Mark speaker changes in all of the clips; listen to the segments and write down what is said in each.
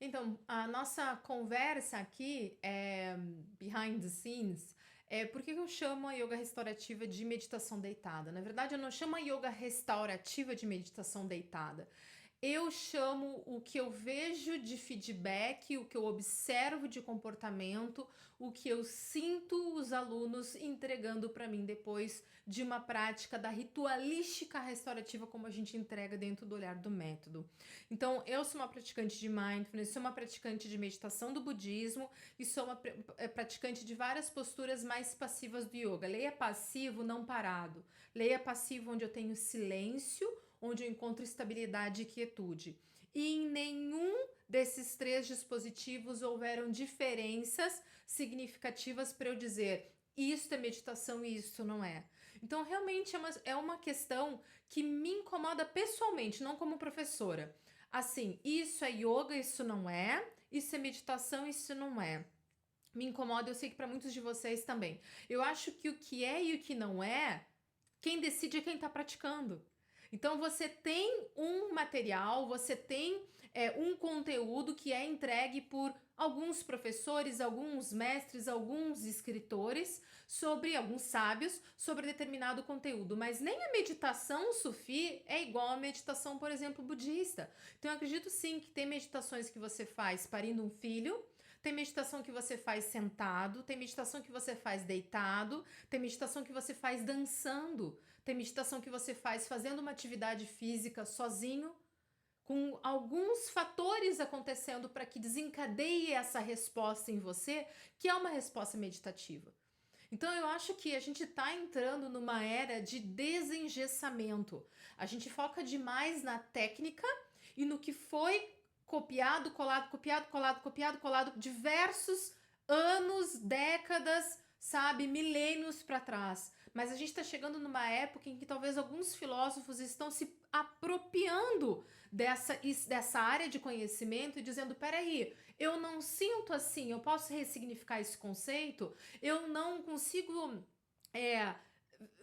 Speaker 1: Então, a nossa conversa aqui é behind the scenes. Por que que eu chamo a yoga restaurativa de meditação deitada? Na verdade, eu não chamo a yoga restaurativa de meditação deitada. Eu chamo o que eu vejo de feedback, o que eu observo de comportamento, o que eu sinto os alunos entregando para mim depois de uma prática da ritualística restaurativa, como a gente entrega dentro do olhar do método. Então, eu sou uma praticante de mindfulness, sou uma praticante de meditação do budismo e sou uma praticante de várias posturas mais passivas do yoga. Leia passivo, não parado. Leia passivo onde eu tenho silêncio, onde eu encontro estabilidade e quietude. E em nenhum desses três dispositivos houveram diferenças significativas para eu dizer isto é meditação e isto não é. Então, realmente é uma questão que me incomoda pessoalmente, não como professora. Assim, isso é yoga, isso não é. Isso é meditação, isso não é. Me incomoda, eu sei que para muitos de vocês também. Eu acho que o que é e o que não é, quem decide é quem está praticando. Então você tem um material, você tem um conteúdo que é entregue por alguns professores, alguns mestres, alguns escritores, sobre alguns sábios, sobre determinado conteúdo. Mas nem a meditação sufi é igual à meditação, por exemplo, budista. Então eu acredito sim que tem meditações que você faz parindo um filho, tem meditação que você faz sentado, tem meditação que você faz deitado, tem meditação que você faz dançando, tem meditação que você faz fazendo uma atividade física sozinho, com alguns fatores acontecendo para que desencadeie essa resposta em você, que é uma resposta meditativa. Então eu acho que a gente está entrando numa era de desengessamento. A gente foca demais na técnica e no que foi copiado, colado, copiado, colado, copiado, colado, diversos anos, décadas, sabe, milênios para trás. Mas a gente está chegando numa época em que talvez alguns filósofos estão se apropriando dessa área de conhecimento e dizendo: peraí, eu não sinto assim, eu posso ressignificar esse conceito, eu não consigo é,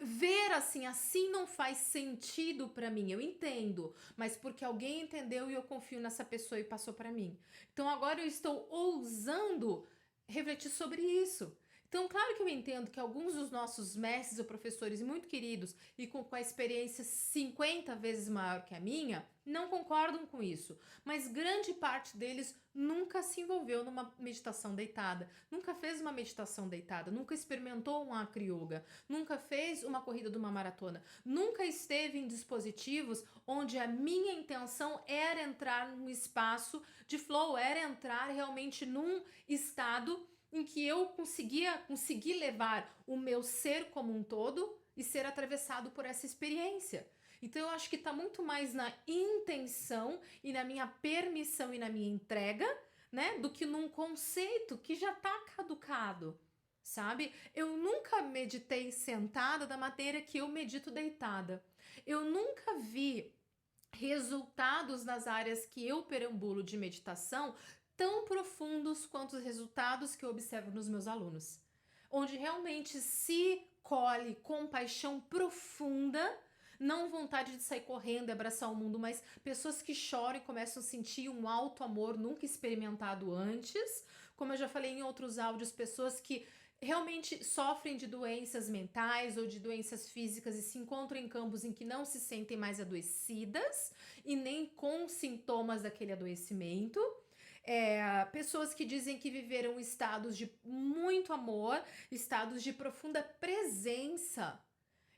Speaker 1: ver assim não faz sentido para mim. Eu entendo, mas porque alguém entendeu e eu confio nessa pessoa e passou para mim. Então agora eu estou ousando refletir sobre isso. Então, claro que eu entendo que alguns dos nossos mestres ou professores muito queridos e com a experiência 50 vezes maior que a minha, não concordam com isso. Mas grande parte deles nunca se envolveu numa meditação deitada, nunca fez uma meditação deitada, nunca experimentou um Acro Yoga, nunca fez uma corrida de uma maratona, nunca esteve em dispositivos onde a minha intenção era entrar num espaço de flow, era entrar realmente num estado em que eu consegui levar o meu ser como um todo e ser atravessado por essa experiência. Então eu acho que está muito mais na intenção e na minha permissão e na minha entrega, né, do que num conceito que já está caducado, sabe? Eu nunca meditei sentada da maneira que eu medito deitada. Eu nunca vi resultados nas áreas que eu perambulo de meditação tão profundos quanto os resultados que eu observo nos meus alunos, onde realmente se colhe compaixão profunda, não vontade de sair correndo e abraçar o mundo, mas pessoas que choram e começam a sentir um alto amor nunca experimentado antes, como eu já falei em outros áudios, pessoas que realmente sofrem de doenças mentais ou de doenças físicas e se encontram em campos em que não se sentem mais adoecidas e nem com sintomas daquele adoecimento. Pessoas que dizem que viveram estados de muito amor, estados de profunda presença.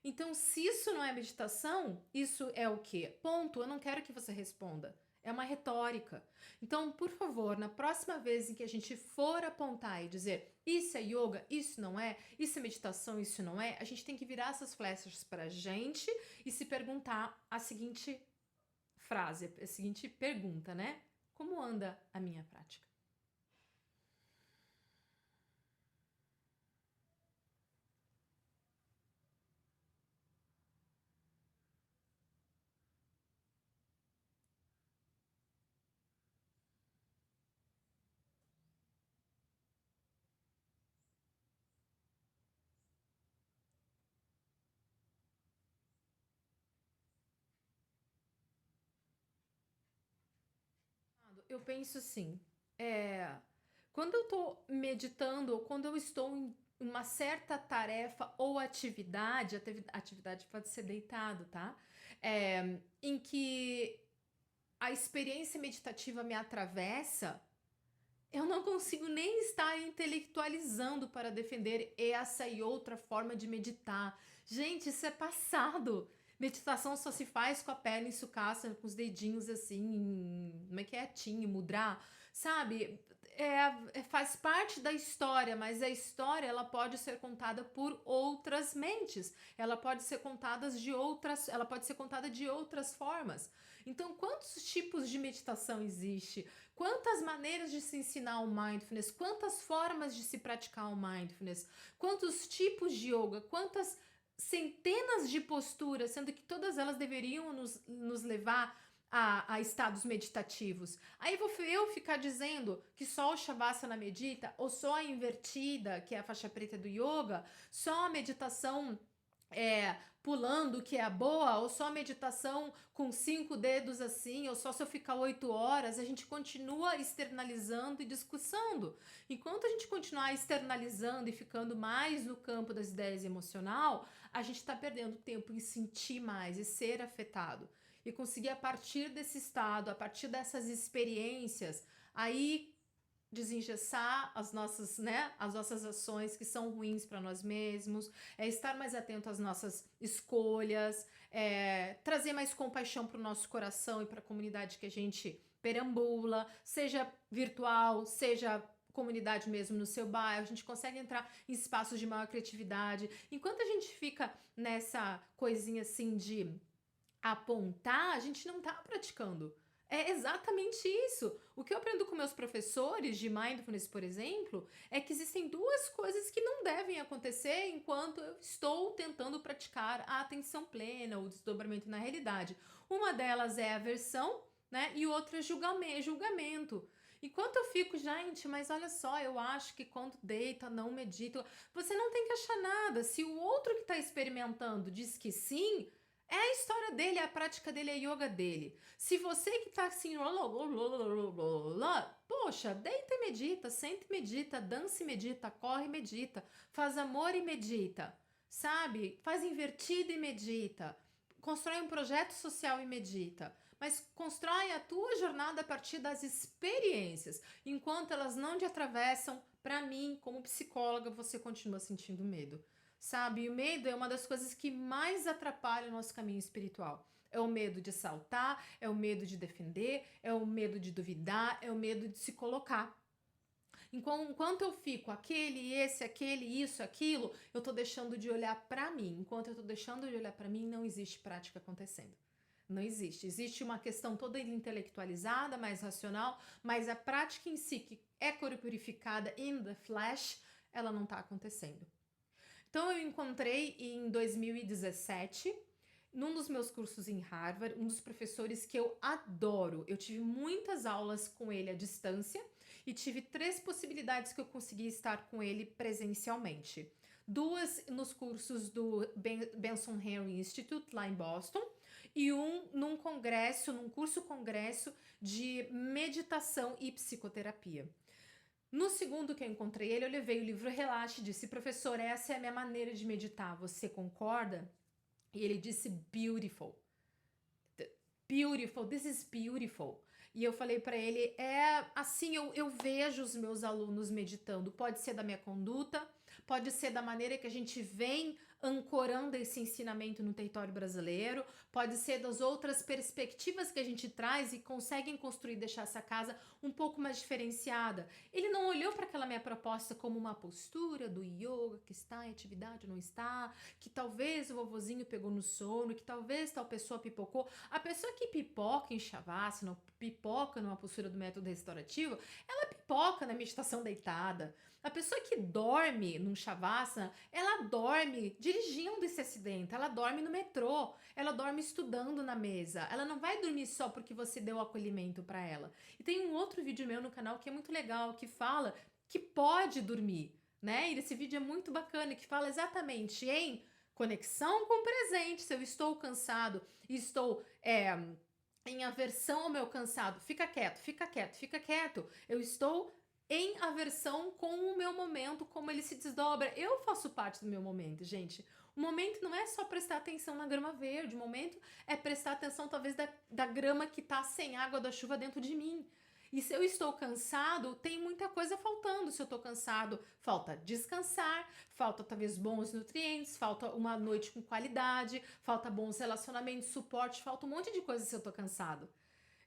Speaker 1: Então, se isso não é meditação, isso é o quê? Ponto. Eu não quero que você responda. É uma retórica. Então, por favor, na próxima vez em que a gente for apontar e dizer isso é yoga, isso não é, isso é meditação, isso não é, a gente tem que virar essas flechas para a gente e se perguntar a seguinte frase, a seguinte pergunta, né? Como anda a minha prática? Eu penso sim. É, quando eu estou meditando, ou quando eu estou em uma certa tarefa ou atividade, atividade pode ser deitado, tá? Em que a experiência meditativa me atravessa, eu não consigo nem estar intelectualizando para defender essa e outra forma de meditar. Gente, isso é passado. Meditação só se faz com a perna em sucaça, com os dedinhos assim, como é que é? Tim, mudra, sabe? Faz parte da história, mas a história ela pode ser contada por outras mentes. Ela pode ser ela pode ser contada de outras formas. Então, quantos tipos de meditação existe? Quantas maneiras de se ensinar o mindfulness, quantas formas de se praticar o mindfulness, quantos tipos de yoga, quantas centenas de posturas, sendo que todas elas deveriam nos levar a estados meditativos. Aí vou eu ficar dizendo que só o Shavasana medita, ou só a invertida, que é a faixa preta do yoga, só a meditação pulando, que é a boa, ou só meditação com 5 dedos assim, ou só se eu ficar 8 horas, a gente continua externalizando e discussando. Enquanto a gente continuar externalizando e ficando mais no campo das ideias emocional, a gente está perdendo tempo em sentir mais e ser afetado. E conseguir a partir desse estado, a partir dessas experiências, aí desengessar as nossas ações que são ruins para nós mesmos, estar mais atento às nossas escolhas, trazer mais compaixão para o nosso coração e para a comunidade que a gente perambula, seja virtual, seja comunidade mesmo no seu bairro, a gente consegue entrar em espaços de maior criatividade. Enquanto a gente fica nessa coisinha assim de apontar, a gente não tá praticando. É exatamente isso. O que eu aprendo com meus professores de mindfulness, por exemplo, é que existem duas coisas que não devem acontecer enquanto eu estou tentando praticar a atenção plena, o desdobramento na realidade. Uma delas é aversão, né? E outra é julgamento. Enquanto eu fico, gente, mas olha só, eu acho que quando deita, não medita. Você não tem que achar nada. Se o outro que está experimentando diz que sim, é a história dele, é a prática dele, é a yoga dele. Se você que tá assim, poxa, deita e medita, senta e medita, dança e medita, corre e medita, faz amor e medita, sabe? Faz invertido e medita, constrói um projeto social e medita. Mas constrói a tua jornada a partir das experiências. Enquanto elas não te atravessam, para mim, como psicóloga, você continua sentindo medo. Sabe? E o medo é uma das coisas que mais atrapalha o nosso caminho espiritual. É o medo de saltar, é o medo de defender, é o medo de duvidar, é o medo de se colocar. Enquanto eu fico aquele, esse, aquele, isso, aquilo, eu tô deixando de olhar para mim. Enquanto eu tô deixando de olhar para mim, não existe prática acontecendo. Não existe. Existe uma questão toda intelectualizada, mais racional, mas a prática em si, que é corporificada in the flesh, ela não está acontecendo. Então eu encontrei em 2017, num dos meus cursos em Harvard, um dos professores que eu adoro. Eu tive muitas aulas com ele à distância e tive 3 possibilidades que eu consegui estar com ele presencialmente. 2 nos cursos do Benson Henry Institute, lá em Boston, e um num curso-congresso de meditação e psicoterapia. No segundo que eu encontrei ele, eu levei o livro Relaxe e disse, professor, essa é a minha maneira de meditar, você concorda? E ele disse, beautiful. Beautiful, this is beautiful. E eu falei para ele, assim, eu vejo os meus alunos meditando, pode ser da minha conduta, pode ser da maneira que a gente vem ancorando esse ensinamento no território brasileiro, pode ser das outras perspectivas que a gente traz e conseguem construir, deixar essa casa um pouco mais diferenciada. Ele não olhou para aquela minha proposta como uma postura do yoga, que está em atividade, não está, que talvez o vovozinho pegou no sono, que talvez tal pessoa pipocou. A pessoa que pipoca em Shavasana, pipoca numa postura do método restaurativo, ela pipoca na meditação deitada. A pessoa que dorme num Shavasana, ela dorme dirigindo esse acidente, ela dorme no metrô, ela dorme estudando na mesa, ela não vai dormir só porque você deu acolhimento para ela. E tem um outro vídeo meu no canal que é muito legal, que fala que pode dormir, né? E esse vídeo é muito bacana, que fala exatamente em conexão com o presente, se eu estou cansado e estou em aversão ao meu cansado. Fica quieto, fica quieto, fica quieto. Eu estou em aversão com o meu momento, como ele se desdobra. Eu faço parte do meu momento, gente. O momento não é só prestar atenção na grama verde, o momento é prestar atenção talvez da grama que tá sem água da chuva dentro de mim. E se eu estou cansado, tem muita coisa faltando. Se eu estou cansado, falta descansar, falta talvez bons nutrientes, falta uma noite com qualidade, falta bons relacionamentos, suporte, falta um monte de coisa se eu estou cansado.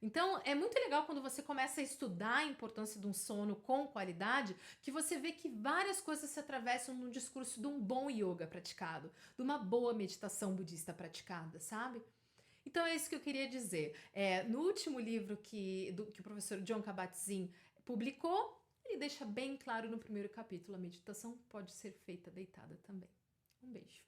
Speaker 1: Então, é muito legal quando você começa a estudar a importância de um sono com qualidade, que você vê que várias coisas se atravessam no discurso de um bom yoga praticado, de uma boa meditação budista praticada, sabe? Então é isso que eu queria dizer. No último livro que o professor John Kabat-Zinn publicou, ele deixa bem claro no primeiro capítulo, a meditação pode ser feita deitada também. Um beijo.